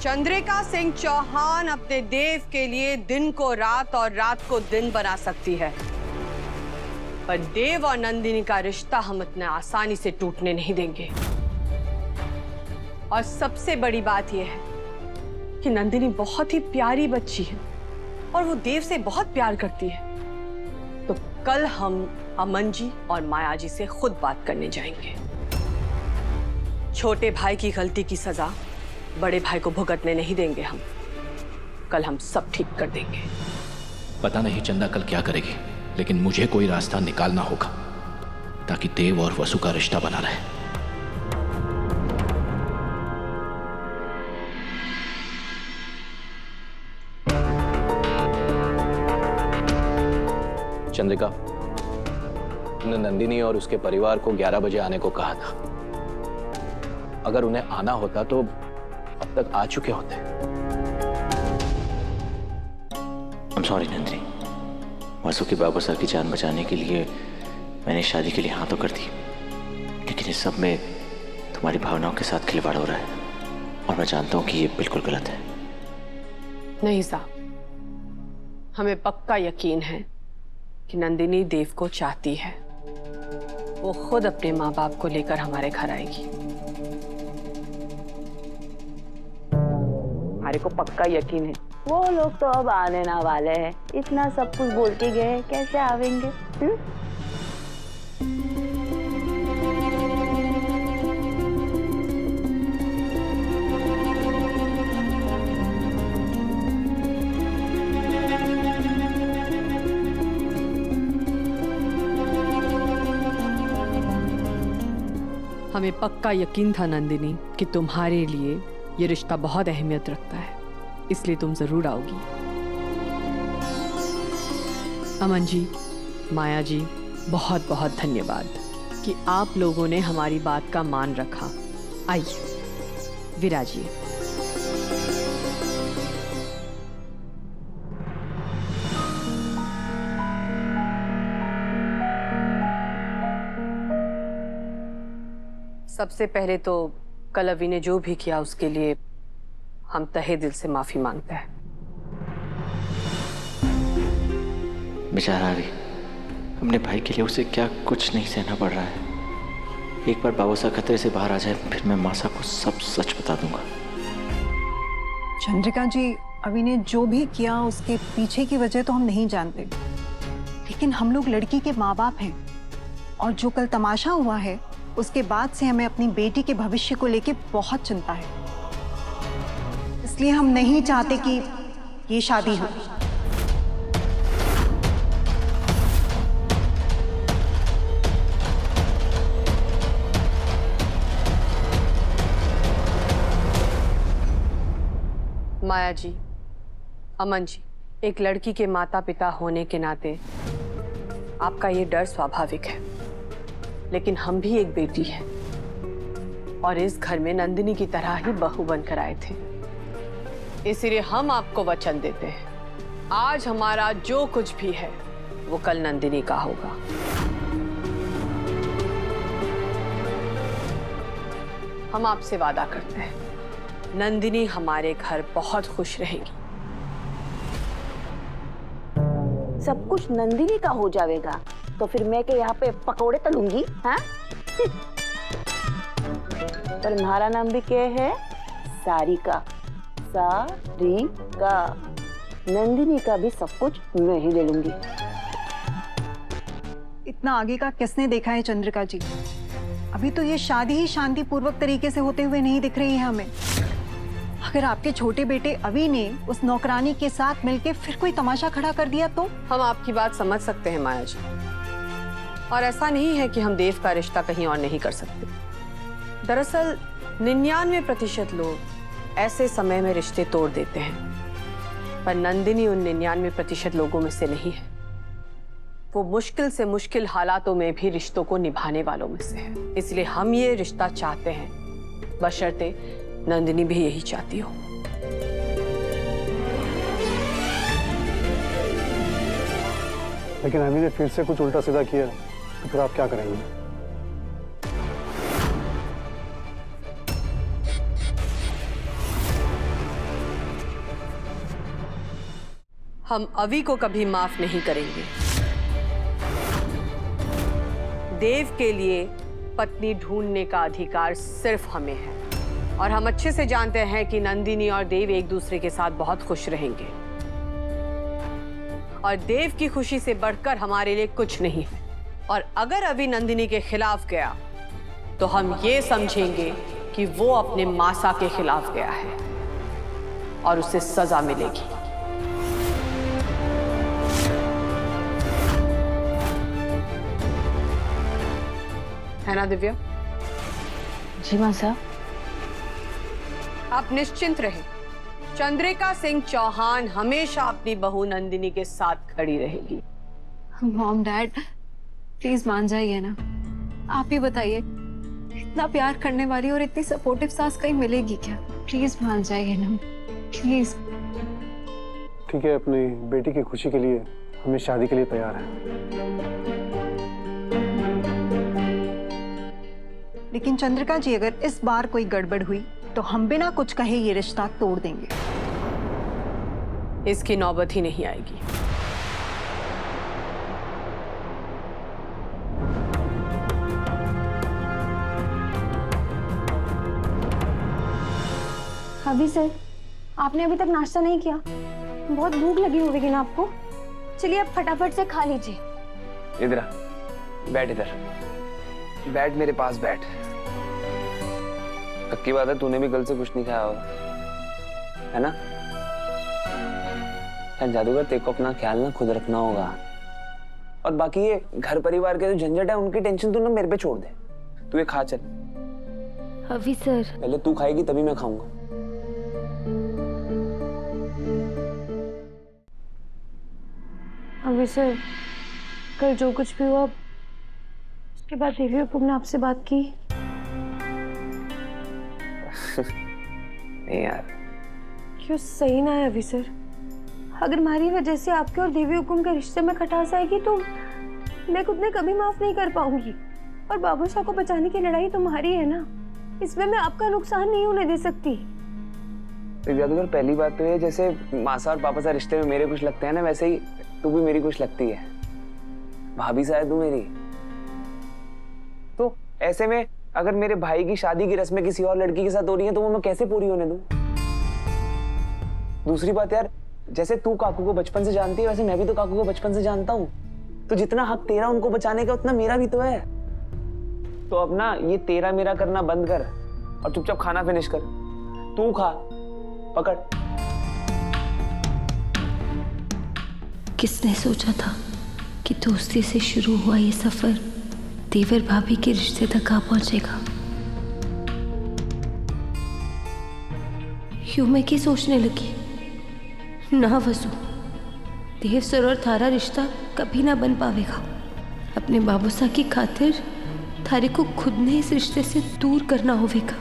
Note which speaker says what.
Speaker 1: चंद्रिका सिंह चौहान अपने देव के लिए दिन को रात और रात को दिन बना सकती है, पर देव और नंदिनी का रिश्ता हम इतने आसानी से टूटने नहीं देंगे। और सबसे बड़ी बात यह है कि नंदिनी बहुत ही प्यारी बच्ची है और वो देव से बहुत प्यार करती है। तो कल हम अमन जी और माया जी से खुद बात करने जाएंगे। छोटे भाई की गलती की सजा बड़े भाई को भुगतने नहीं देंगे हम। कल हम सब ठीक कर देंगे।
Speaker 2: पता नहीं चंदा कल क्या करेगी, लेकिन मुझे कोई रास्ता निकालना होगा ताकि देव और वसु का रिश्ता बना रहे। चंद्रिका, तुमने नंदिनी और उसके परिवार को 11 बजे आने को कहा था। अगर उन्हें आना होता तो अब तक आ चुके होते।
Speaker 3: I'm sorry नंदिनी, वसु के बाबू सर की जान बचाने के लिए मैंने शादी के लिए हाँ तो कर दी, लेकिन इस सब में तुम्हारी भावनाओं के साथ खिलवाड़ हो रहा है और मैं जानता हूँ कि ये बिल्कुल गलत है।
Speaker 1: नहीं साहब, हमें पक्का यकीन है कि नंदिनी देव को चाहती है। वो खुद अपने माँ बाप को लेकर हमारे घर आएगी।
Speaker 4: हमारे को पक्का यकीन है वो लोग तो अब आने ना वाले हैं। इतना सब कुछ बोल के गए, कैसे आवेंगे?
Speaker 1: हमें पक्का यकीन था नंदिनी कि तुम्हारे लिए ये रिश्ता बहुत अहमियत रखता है, इसलिए तुम जरूर आओगी। अमन जी, माया जी, बहुत बहुत धन्यवाद कि आप लोगों ने हमारी बात का मान रखा। आइए विराजिए। सबसे पहले तो कल अभी ने जो भी किया उसके लिए हम तहे दिल से माफी मांगते हैं।
Speaker 3: बेचारा अभी, अपने भाई के लिए उसे क्या कुछ नहीं सहना पड़ रहा है। एक बार बाबू सा खतरे से बाहर आ जाए, फिर मैं मासा को सब सच बता दूंगा।
Speaker 5: चंद्रिका जी, अभी ने जो भी किया उसके पीछे की वजह तो हम नहीं जानते, लेकिन हम लोग लड़की के माँ बाप हैं और जो कल तमाशा हुआ है उसके बाद से हमें अपनी बेटी के भविष्य को लेकर बहुत चिंता है। इसलिए हम नहीं चाहते कि ये शादी हो।
Speaker 1: माया जी, अमन जी, एक लड़की के माता पिता होने के नाते आपका ये डर स्वाभाविक है, लेकिन हम भी एक बेटी है और इस घर में नंदिनी की तरह ही बहू बनकर आए थे। इसलिए हम आपको वचन देते हैं, आज हमारा जो कुछ भी है वो कल नंदिनी का होगा। हम आपसे वादा करते हैं, नंदिनी हमारे घर बहुत खुश रहेगी।
Speaker 4: सब कुछ नंदिनी का हो जाएगा तो फिर मैं के यहाँ पे पकौड़े तलूंगी, हाँ? पर तुम्हारा नाम भी क्या है? सारिका। सारिका। नंदिनी का भी सब कुछ मैं ही ले लूंगी।
Speaker 5: इतना आगे का किसने देखा है चंद्रिका जी? अभी तो ये शादी ही शांतिपूर्वक तरीके से होते हुए नहीं दिख रही है हमें। अगर आपके छोटे बेटे अभी ने उस नौकरानी के साथ मिलके फिर कोई तमाशा खड़ा कर दिया तो?
Speaker 1: हम आपकी बात समझ सकते हैं माया जी, और ऐसा नहीं है कि हम देव का रिश्ता कहीं और नहीं कर सकते। दरअसल 99% लोग ऐसे समय में रिश्ते तोड़ देते हैं, पर नंदिनी उन 99% लोगों में से नहीं है। वो मुश्किल से मुश्किल हालातों में भी रिश्तों को निभाने वालों में से है। इसलिए हम ये रिश्ता चाहते हैं, बशर्ते नंदिनी भी यही चाहती हो।
Speaker 6: लेकिन अभी ने फिर से कुछ उल्टा सीधा किया तो फिर आप क्या करेंगे?
Speaker 1: हम अवी को कभी माफ नहीं करेंगे। देव के लिए पत्नी ढूंढने का अधिकार सिर्फ हमें है और हम अच्छे से जानते हैं कि नंदिनी और देव एक दूसरे के साथ बहुत खुश रहेंगे और देव की खुशी से बढ़कर हमारे लिए कुछ नहीं है। और अगर अभी नंदिनी के खिलाफ गया तो हम ये समझेंगे कि वो अपने मासा के खिलाफ गया है और उसे सजा मिलेगी। है ना दिव्या?
Speaker 4: जी माँ साहब।
Speaker 1: आप निश्चिंत रहे, चंद्रिका सिंह चौहान हमेशा अपनी बहू नंदिनी के साथ खड़ी रहेगी।
Speaker 5: मॉम डैड प्लीज मान जाइए ना, आप ही बताइए, इतना प्यार करने वाली और इतनी सपोर्टिव सास कहीं मिलेगी क्या? प्लीज मान जाइए ना, प्लीज।
Speaker 6: ठीक है, अपनी बेटी की खुशी के लिए हम इस शादी के लिए तैयार हैं।
Speaker 5: लेकिन चंद्रिका जी, अगर इस बार कोई गड़बड़ हुई तो हम बिना कुछ कहे ये रिश्ता तोड़ देंगे।
Speaker 1: इसकी नौबत ही नहीं आएगी।
Speaker 7: अभी सर, आपने अभी तक नाश्ता नहीं किया? बहुत भूख लगी होगी ना आपको? चलिए आप फटाफट से खा लीजिए।
Speaker 8: इधर आ, बैठ इधर, बैठ मेरे पास बैठ। पक्की बात है तूने भी कल से कुछ नहीं खाया होगा, है ना? यार जादूगर, तेरे को अपना ख्याल ना खुद रखना होगा और बाकी ये घर परिवार के जो झंझट है उनकी टेंशन तू ना मेरे पे छोड़ दे। तू ये खा चल।
Speaker 7: अभी सर,
Speaker 8: पहले तू खाएगी तभी मैं खाऊंगा।
Speaker 7: अभी सर, कल जो कुछ भी हुआ उसके बाद देवी हुकुम ने आपसे बात की?
Speaker 8: नहीं यार।
Speaker 7: क्यों सही ना है अभी सर? अगर हमारी वजह से आपके और देवी हुकुम के रिश्ते में खटास आएगी तो मैं खुद ने कभी माफ नहीं कर पाऊंगी। और बाबू शाह को बचाने की लड़ाई तुम्हारी है ना, इसमें मैं आपका नुकसान नहीं होने दे सकती।
Speaker 8: जादूगर, पहली बात तो ये, जैसे मासा और पापा सा रिश्ते में मेरे कुछ लगते हैं ना, वैसे ही तू भी मेरी कुछ लगती है। भाभी सा है तू मेरी। तो ऐसे में अगर मेरे भाई की शादी की रस्में किसी और लड़की के साथ हो रही है तो वो मैं कैसे पूरी होने दूं? दूसरी बात यार, जैसे तू काकू को बचपन से जानती है वैसे मैं भी तो काकू को बचपन से जानता हूँ। तो जितना हक तेरा उनको बचाने का उतना मेरा भी तो है। तो अब ना ये तेरा मेरा करना बंद कर और चुपचाप खाना फिनिश कर। तू खा, पकड़।
Speaker 9: किसने सोचा था कि दोस्ती से शुरू हुआ ये सफर देवर भाभी के रिश्ते तक आ पहुंचेगा। यूं मैं क्या सोचने लगी, ना वसु, देव सर और थारा रिश्ता कभी ना बन पावेगा। अपने बाबूसा की खातिर थारे को खुद ने इस रिश्ते से दूर करना होगा।